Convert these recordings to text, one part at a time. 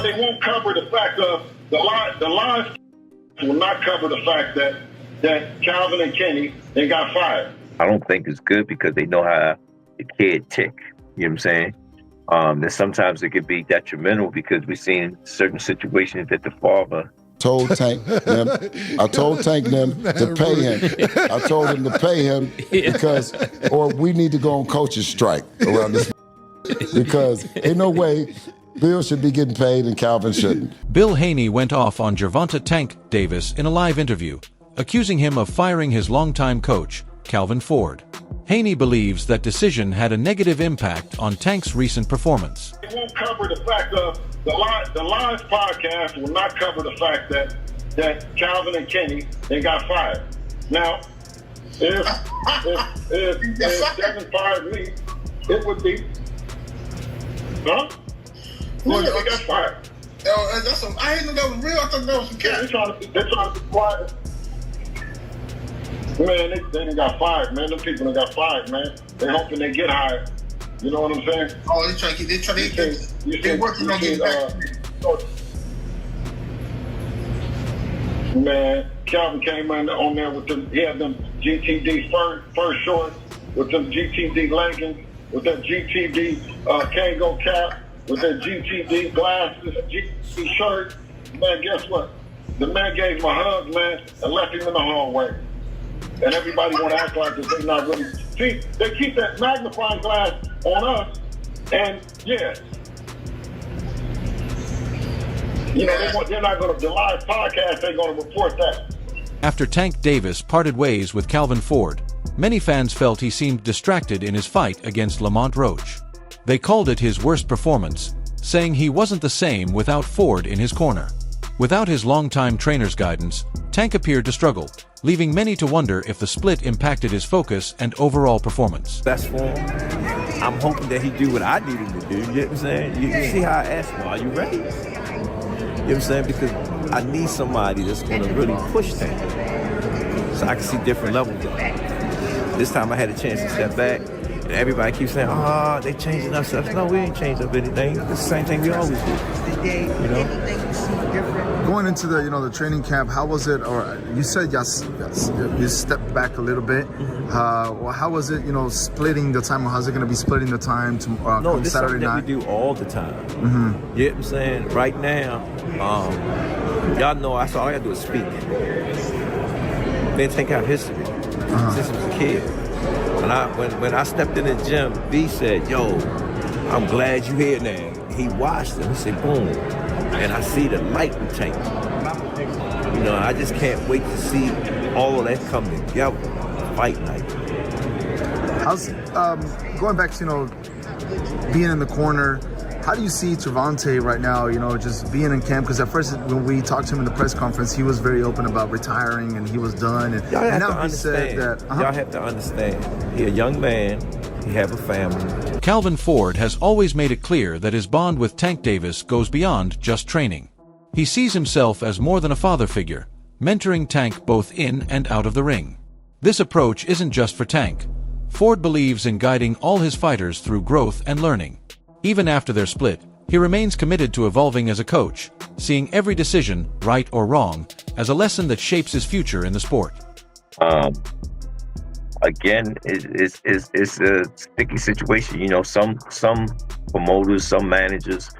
they won't cover the fact of the lies will not cover the fact that Calvin and Kenny, they got fired. I don't think it's good because they know how the kid tick. You know what I'm saying? That sometimes it could be detrimental because we've seen certain situations that the father told Tank them. I told Tank them to pay him. I told him to pay him because, or we need to go on coach's strike around this because ain't no way Bill should be getting paid and Calvin shouldn't. Bill Haney went off on Gervonta "Tank" Davis in a live interview, accusing him of firing his longtime coach, Calvin Ford. Haney believes that decision had a negative impact on Tank's recent performance. It won't cover the fact of the Lies podcast will not cover the fact that Calvin and Kenny, they got fired. Now, if Devin fired me, it would be, huh? Well, yeah, they got fired. I didn't know that was real. I thought that was some cat. They're trying to be quiet. Man, they done got fired, man. Them people that got fired, man. They hoping they get hired. You know what I'm saying? Oh, they're working on getting back. Man, Calvin came on there with them. He had them GTD first shorts, with them GTD leggings, with that GTD Kango cap, with that GTD glasses, GTD shirt. Man, guess what? The man gave him a hug, man, and left him in the hallway. And everybody want to act like they're not really. See, they keep that magnifying glass on us, and yeah. You know, they're not going to, the live podcast, they're going to report that. After Tank Davis parted ways with Calvin Ford, many fans felt he seemed distracted in his fight against Lamont Roach. They called it his worst performance, saying he wasn't the same without Ford in his corner. Without his longtime trainer's guidance, Tank appeared to struggle, leaving many to wonder if the split impacted his focus and overall performance. Best for him. I'm hoping that he do what I need him to do. You know what I'm saying? You see how I asked him, are you ready? You know what I'm saying? Because I need somebody that's going to really push Tank so I can see different levels of it. This time I had a chance to step back, and everybody keeps saying, they changing up stuff. No, we ain't changed up anything. It's the same thing we always do. You know? Going into the training camp, how was it? Or you said yes, you stepped back a little bit. Well, how was it? Splitting the time. How's it going to be splitting the time to no, this Saturday night? That we do all the time. Mm-hmm. You know what I'm saying? Right now, y'all know all I gotta do is speak. Then take out history since I was a kid. When I stepped in the gym, B said, "Yo, I'm glad you here now." He watched him. He said, "Boom." And I see the light in Tank. I just can't wait to see all of that come together. Fight night. How's going back to being in the corner? How do you see Gervonta right now? Just being in camp, because at first when we talked to him in the press conference, he was very open about retiring and he was done. And now he said that y'all have to understand. He's a young man. He have a family. Calvin Ford has always made it clear that his bond with Tank Davis goes beyond just training. He sees himself as more than a father figure, mentoring Tank both in and out of the ring. This approach isn't just for Tank. Ford believes in guiding all his fighters through growth and learning. Even after their split, he remains committed to evolving as a coach, seeing every decision, right or wrong, as a lesson that shapes his future in the sport. Again, it's a sticky situation. Some promoters, some managers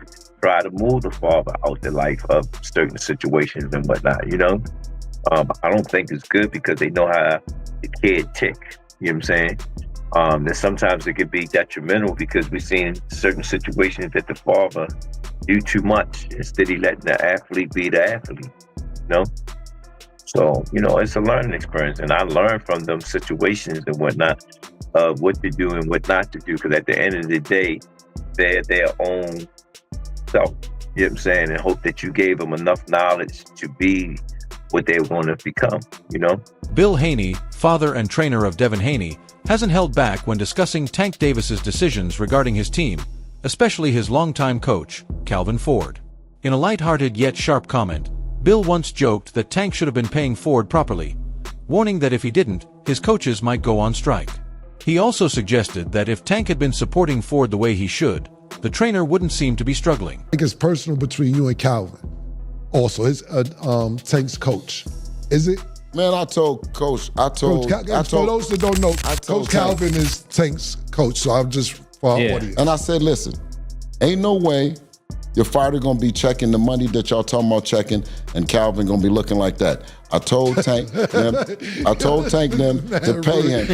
try to move the father out the life of certain situations and whatnot. I don't think it's good because they know how the kid tick. You know what I'm saying? That sometimes it could be detrimental because we've seen certain situations that the father do too much instead of letting the athlete be the athlete. So, it's a learning experience, and I learned from them situations and whatnot, what to do and what not to do, because at the end of the day, they're their own self, you know what I'm saying, and hope that you gave them enough knowledge to be what they want to become, Bill Haney, father and trainer of Devin Haney, hasn't held back when discussing Tank Davis's decisions regarding his team, especially his longtime coach, Calvin Ford. In a lighthearted yet sharp comment, Bill once joked that Tank should have been paying Ford properly, warning that if he didn't, his coaches might go on strike. He also suggested that if Tank had been supporting Ford the way he should, the trainer wouldn't seem to be struggling. I think it's personal between you and Calvin. Also, it's Tank's coach. Is it? Man, I told Coach, For those that don't know, Coach Calvin is Tank's coach, so I'm just for our audience. And I said, listen, ain't no way your fighter gonna be checking the money that y'all talking about checking, and Calvin gonna be looking like that. I told Tank them to pay him.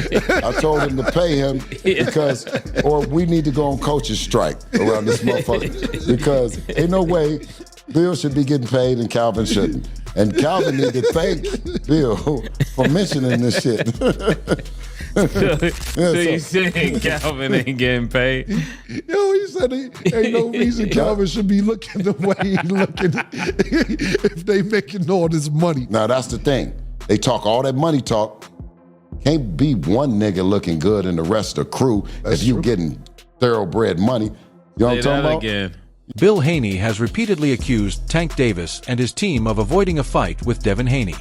I told him to pay him because, or we need to go on coach's strike around this motherfucker because ain't no way Bill should be getting paid and Calvin shouldn't. And Calvin need to thank Bill for mentioning this shit. So you saying Calvin ain't getting paid? Yo, he said ain't no reason Calvin should be looking the way he looking if they making all this money. Now that's the thing. They talk all that money talk. Can't be one nigga looking good and the rest of the crew if you getting thoroughbred money. You know what I'm talking about? Again. Bill Haney has repeatedly accused Tank Davis and his team of avoiding a fight with Devin Haney.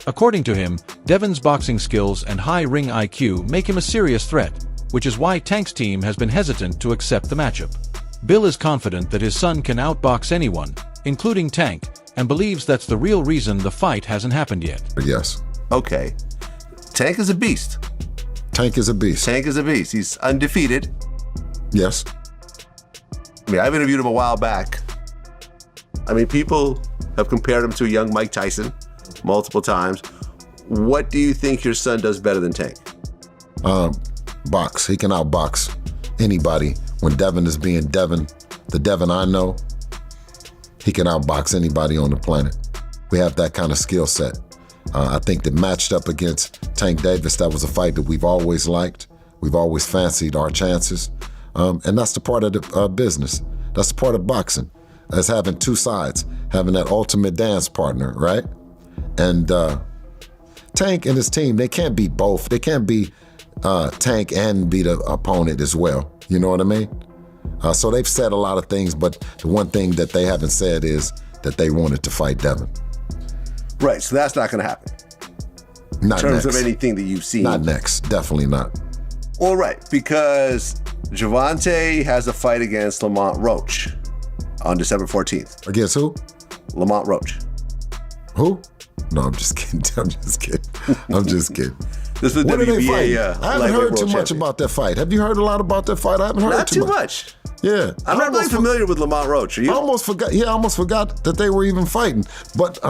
According to him, Devin's boxing skills and high ring IQ make him a serious threat, which is why Tank's team has been hesitant to accept the matchup. Bill is confident that his son can outbox anyone, including Tank, and believes that's the real reason the fight hasn't happened yet. Yes. Okay. Tank is a beast. Tank is a beast. Tank is a beast. He's undefeated. Yes. I mean, I've interviewed him a while back. I mean, people have compared him to a young Mike Tyson multiple times. What do you think your son does better than Tank? Box. He can outbox anybody. When Devin is being Devin, the Devin I know, he can outbox anybody on the planet. We have that kind of skill set. I think that matched up against Tank Davis, that was a fight that we've always liked. We've always fancied our chances. And that's the part of the business. That's the part of boxing. That's having two sides, having that ultimate dance partner, right? And Tank and his team, they can't be both. They can't be Tank and be the opponent as well. You know what I mean? So they've said a lot of things, but the one thing that they haven't said is that they wanted to fight Devin. Right, so that's not going to happen. Not in terms next. of anything that you've seen. Not next, definitely not. All right, because Gervonta has a fight against Lamont Roach on December 14th. Against who? Lamont Roach. Who? No, I'm just kidding. I'm just kidding. I'm just kidding. This is the What are they WBA. fighting? I haven't heard too much champion. about that fight. Have you heard a lot about that fight? I haven't heard Not too much. Yeah. I'm not really familiar with Lamont Roach. Are you? I almost forgot that they were even fighting. But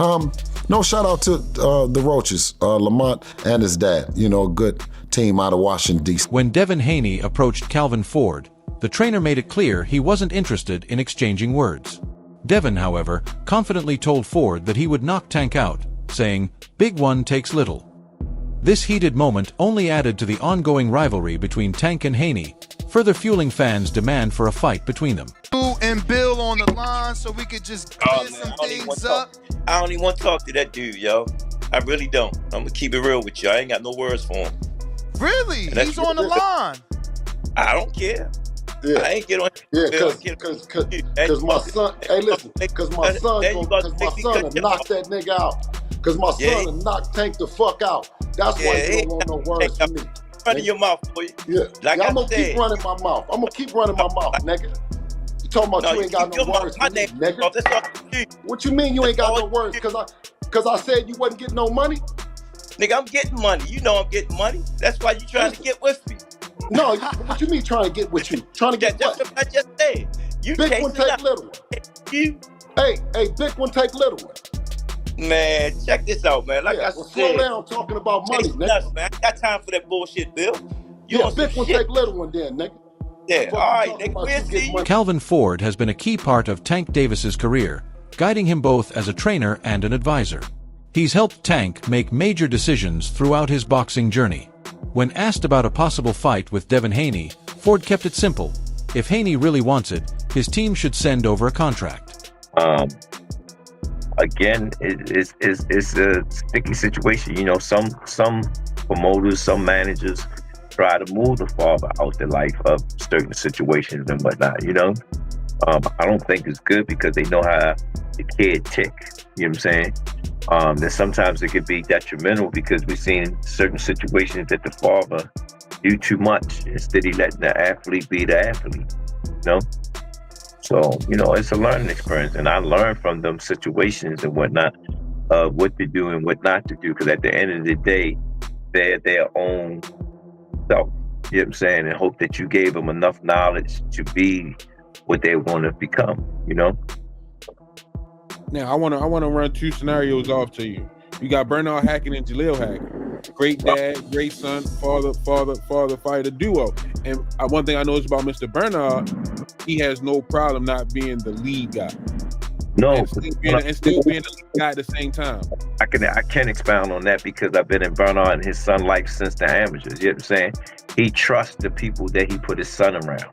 no, shout out to the Roaches, Lamont and his dad. You know, good team out of Washington, D.C. When Devin Haney approached Calvin Ford, the trainer made it clear he wasn't interested in exchanging words. Devin, however, confidently told Ford that he would knock Tank out, saying, "Big one takes little." This heated moment only added to the ongoing rivalry between Tank and Haney, further fueling fans' demand for a fight between them. And Bill on the line so we could just clear some things up. I don't even want to talk to that dude, yo. I really don't. I'm gonna keep it real with you. I ain't got no words for him. Really? He's on the line. I don't care. Yeah. I ain't get on. Yeah, cause my son. Hey, listen, cause my son will knock that nigga out. Cause my son will knock Tank the fuck out. That's why you don't want no words from me. Running your mouth, boy. Yeah, like I'm gonna keep running my mouth. I'm gonna keep running my mouth, nigga. You talking about you ain't got no words for me, nigga? What you mean you ain't got no words? Cause I said you wasn't getting no money? Nigga, I'm getting money. You know I'm getting money. That's why you trying to get with me. No, what you mean trying to get with you? Trying to get what? That's what I just said. You big one take little one. Hey, big one take little one. Man, check this out, man. Like I said, slow down talking about money, nigga. Nuts, man. I ain't got time for that bullshit, Bill. Big one take little one then, nigga. Yeah, all right, nigga. We'll see you. Calvin Ford has been a key part of Tank Davis's career, guiding him both as a trainer and an advisor. He's helped Tank make major decisions throughout his boxing journey. When asked about a possible fight with Devin Haney, Ford kept it simple. If Haney really wants it, his team should send over a contract. Again, it's a sticky situation. You know, some promoters, some managers try to move the father out the life of certain situations and whatnot, you know? I don't think it's good because they know how the kid tick, you know what I'm saying? Then sometimes it could be detrimental because we've seen certain situations that the father do too much instead of letting the athlete be the athlete, you know? So, it's a learning experience, and I learned from them situations and whatnot, what to do and what not to do, because at the end of the day, they're their own self. You know what I'm saying? And hope that you gave them enough knowledge to be what they want to become, Now, I want to run two scenarios off to you. You got Bernard Hackett and Jaleel Hackett. Great dad, great son, father, fighter duo. And one thing I noticed about Mr. Bernard, he has no problem not being the lead guy. No, and still being the lead guy at the same time. I can expound on that because I've been in Bernard and his son life since the amateurs. You know what I'm saying? He trusts the people that he put his son around.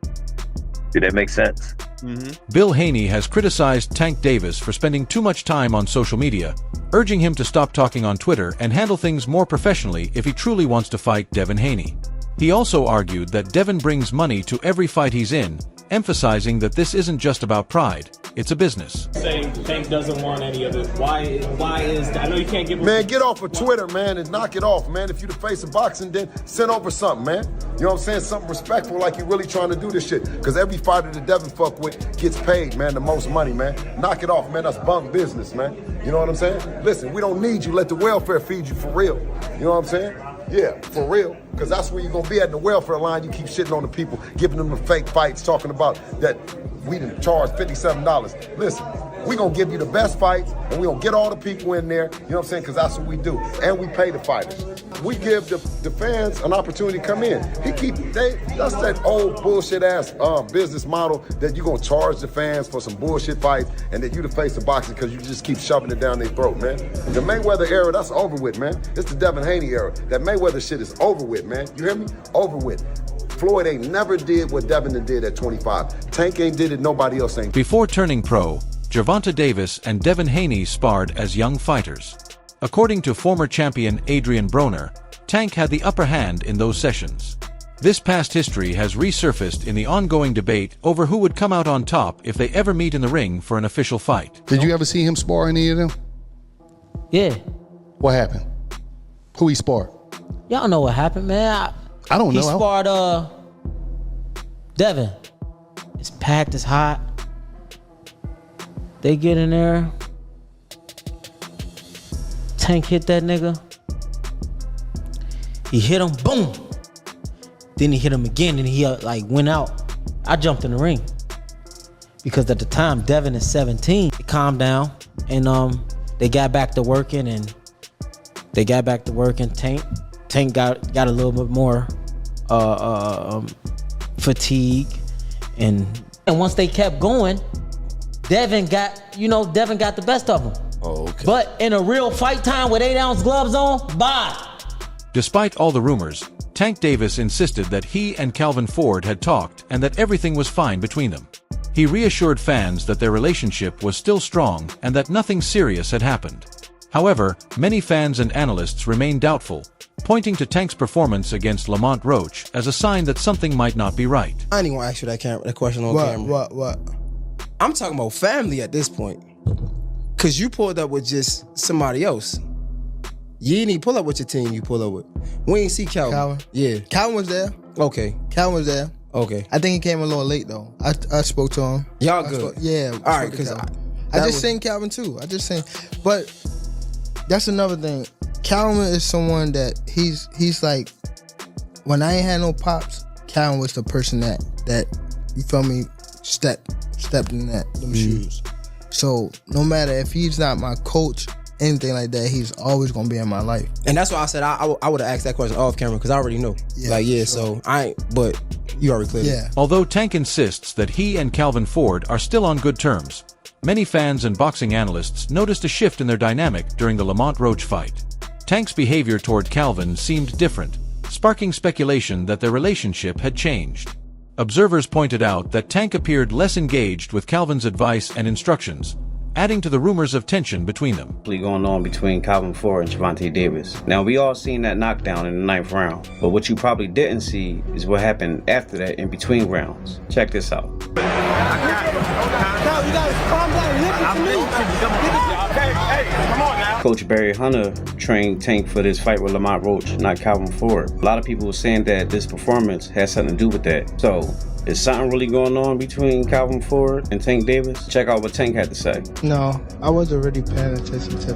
Did that make sense? Mm-hmm. Bill Haney has criticized Tank Davis for spending too much time on social media, urging him to stop talking on Twitter and handle things more professionally if he truly wants to fight Devin Haney. He also argued that Devin brings money to every fight he's in, emphasizing that this isn't just about pride, it's a business. Saying Tank doesn't want any of it. Why is that? I know you can't give him... Man, get off of Twitter, man, and knock it off, man. If you the face of boxing, then send over something, man. You know what I'm saying? Something respectful, like you really trying to do this shit. Because every fighter that Devin fuck with gets paid, man, the most money, man. Knock it off, man. That's bunk business, man. You know what I'm saying? Listen, we don't need you. Let the welfare feed you for real. You know what I'm saying? Yeah, for real. Because that's where you're going to be at the welfare line. You keep shitting on the people, giving them the fake fights, talking about that we done charged $57. Listen, we going to give you the best fights, and we going to get all the people in there, you know what I'm saying, because that's what we do. And we pay the fighters. We give the fans an opportunity to come in. That's that old bullshit-ass business model that you're going to charge the fans for some bullshit fights, and that you the face of boxing because you just keep shoving it down their throat, man. The Mayweather era, that's over with, man. It's the Devin Haney era. That Mayweather shit is over with, man. You hear me? Over with. Floyd ain't never did what Devin did at 25. Tank ain't did it, nobody else ain't. Before turning pro, Gervonta Davis and Devin Haney sparred as young fighters. According to former champion Adrian Broner, Tank had the upper hand in those sessions. This past history has resurfaced in the ongoing debate over who would come out on top if they ever meet in the ring for an official fight. Did you ever see him spar any of them? Yeah. What happened? Who he sparred? Y'all know what happened, man. I don't know. He sparred Devin. It's packed, it's hot. They get in there. Tank hit that nigga. He hit him, boom. Then he hit him again and he went out. I jumped in the ring. Because at the time, Devin is 17. He calmed down and they got back to working Tank got a little bit more fatigue and once they kept going, Devin got the best of them. Oh, okay. But in a real fight time with 8-ounce gloves on, bye. Despite all the rumors, Tank Davis insisted that he and Calvin Ford had talked and that everything was fine between them. He reassured fans that their relationship was still strong and that nothing serious had happened. However, many fans and analysts remain doubtful, pointing to Tank's performance against Lamont Roach as a sign that something might not be right. I ain't gonna ask you that question on camera. What? I'm talking about family at this point. Cause you pulled up with just somebody else. You didn't even pull up with your team you pull up with. We ain't see Calvin. Yeah. Calvin was there. Okay. Calvin was there. Okay. I think he came a little late though. I spoke to him. Y'all good? Yeah. All right, cause I just seen Calvin too. But that's another thing. Calvin is someone that he's like, when I ain't had no pops, Calvin was the person that you feel me, stepped in them shoes. So no matter if he's not my coach, anything like that, he's always gonna be in my life. And that's why I said I would have asked that question off camera because I already know. Sure. So but you already cleared it. Although Tank insists that he and Calvin Ford are still on good terms, many fans and boxing analysts noticed a shift in their dynamic during the Lamont Roach fight. Tank's behavior toward Calvin seemed different, sparking speculation that their relationship had changed. Observers pointed out that Tank appeared less engaged with Calvin's advice and instructions, adding to the rumors of tension between them. Going on between Calvin Ford and Gervonta Davis. Now, we all seen that knockdown in the 9th round, but what you probably didn't see is what happened after that in between rounds. Check this out. Coach Barry Hunter trained Tank for this fight with Lamont Roach, not Calvin Ford. A lot of people were saying that this performance had something to do with that. So Is something really going on between Calvin Ford and Tank Davis? Check out what Tank had to say. No, I wasn't really paying attention to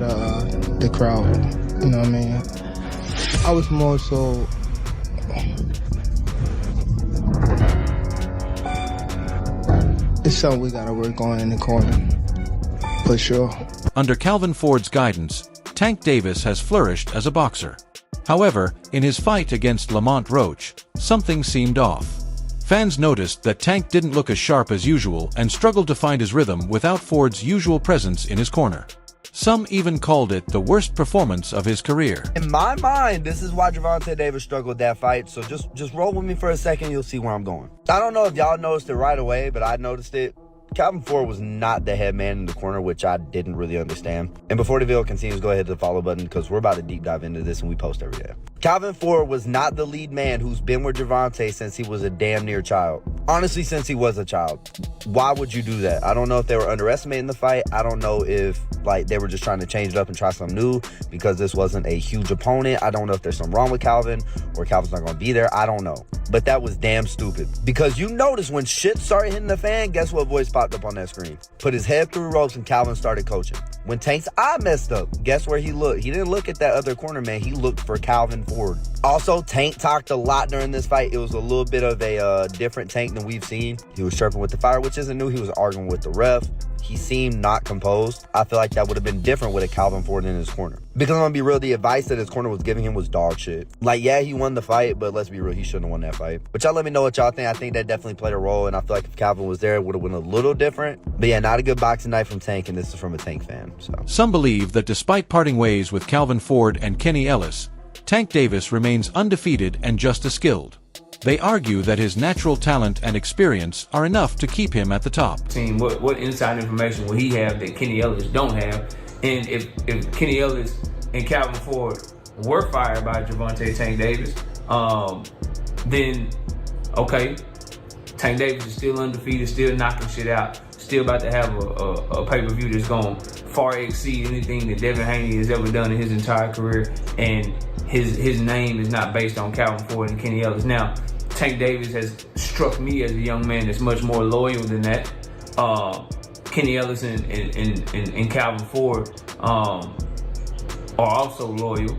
the crowd. You know what I mean? I was more so. It's something we gotta work on in the corner, for sure. Under Calvin Ford's guidance, Tank Davis has flourished as a boxer. However, in his fight against Lamont Roach, something seemed off. Fans noticed that Tank didn't look as sharp as usual and struggled to find his rhythm without Ford's usual presence in his corner. Some even called it the worst performance of his career. In my mind, this is why Gervonta Davis struggled that fight, so just roll with me for a second, you'll see where I'm going. I don't know if y'all noticed it right away, but I noticed it. Calvin Ford was not the head man in the corner, which I didn't really understand. And before the video continues, go ahead to the follow button because we're about to deep dive into this and we post every day. Calvin Ford was not the lead man who's been with Gervonta since he was a damn near child. Honestly, since he was a child. Why would you do that? I don't know if they were underestimating the fight. I don't know if they were just trying to change it up and try something new because this wasn't a huge opponent. I don't know if there's something wrong with Calvin or Calvin's not going to be there. I don't know. But that was damn stupid. Because you notice when shit started hitting the fan, guess what voice popped up on that screen? Put his head through ropes and Calvin started coaching. When Tank's eye messed up, guess where he looked? He didn't look at that other corner man. He looked for Calvin Ford. Also, Tank talked a lot during this fight. It was a little bit of a different Tank than we've seen. He was chirping with the fire, which isn't new. He was arguing with the ref. He seemed not composed. I feel like that would have been different with a Calvin Ford in his corner. Because I'm going to be real, the advice that his corner was giving him was dog shit. Yeah, he won the fight, but let's be real, he shouldn't have won that fight. But y'all let me know what y'all think. I think that definitely played a role, and I feel like if Calvin was there, it would have been a little different. But yeah, not a good boxing night from Tank, and this is from a Tank fan. So some believe that despite parting ways with Calvin Ford and Kenny Ellis, Tank Davis remains undefeated and just as skilled. They argue that his natural talent and experience are enough to keep him at the top. What inside information will he have that Kenny Ellis don't have? And if Kenny Ellis and Calvin Ford were fired by Gervonta Tank Davis, then okay, Tank Davis is still undefeated, still knocking shit out, still about to have a pay-per-view that's going to far exceed anything that Devin Haney has ever done in his entire career, and his name is not based on Calvin Ford and Kenny Ellis. Now, Tank Davis has struck me as a young man that's much more loyal than that. Kenny Ellis and Calvin Ford are also loyal.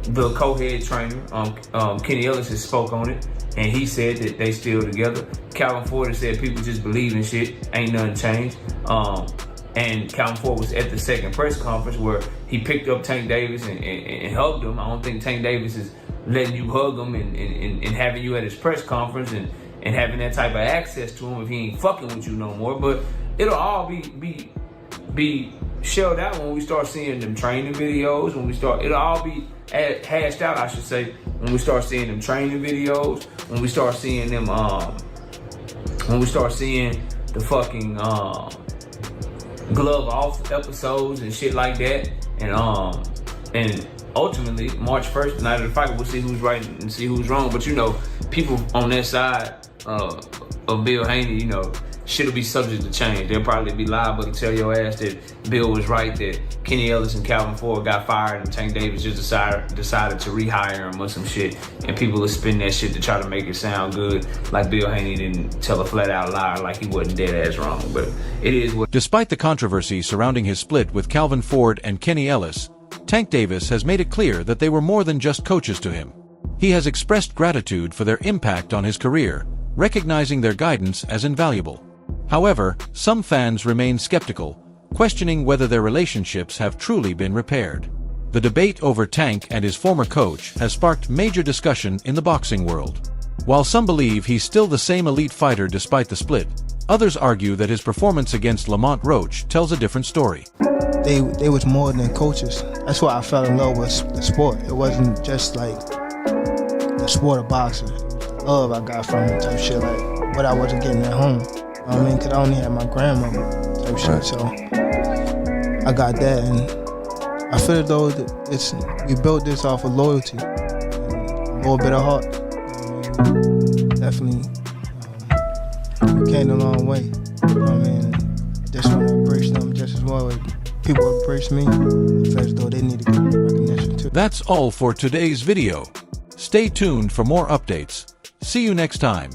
The co-head trainer, Kenny Ellis, has spoke on it, and he said that they still together. Calvin Ford has said people just believe in shit, ain't nothing changed. And Calvin Ford was at the second press conference where he picked up Tank Davis and hugged him. I don't think Tank Davis is letting you hug him and having you at his press conference and having that type of access to him if he ain't fucking with you no more. But it'll all be shelled out when we start seeing them training videos. It'll all be hashed out, I should say, when we start seeing them training videos. When we start seeing them, the fucking glove off episodes and shit like that. And ultimately, March 1st, the night of the fight, we'll see who's right and see who's wrong. But people on that side of Bill Haney, shit will be subject to change. They'll probably be liable to tell your ass that Bill was right, that Kenny Ellis and Calvin Ford got fired and Tank Davis just decided to rehire him or some shit. And people will spin that shit to try to make it sound good, like Bill Haney didn't tell a flat out lie, like he wasn't dead ass wrong. But it is what. Despite the controversy surrounding his split with Calvin Ford and Kenny Ellis, Tank Davis has made it clear that they were more than just coaches to him. He has expressed gratitude for their impact on his career, recognizing their guidance as invaluable. However, some fans remain skeptical, questioning whether their relationships have truly been repaired. The debate over Tank and his former coach has sparked major discussion in the boxing world. While some believe he's still the same elite fighter despite the split, others argue that his performance against Lamont Roach tells a different story. They was more than coaches. That's why I fell in love with the sport. It wasn't just like the sport of boxing. The love I got from it type shit, like what I wasn't getting at home. You know what I mean? Because I only had my grandmother type shit, so I got that. And I feel as though we built this off of loyalty and a little bit of heart. You know what I mean? Definitely, we came a long way. You know what I mean? Just want to embrace them just as well as people embrace me. I feel as though they need to get recognition too. That's all for today's video. Stay tuned for more updates. See you next time.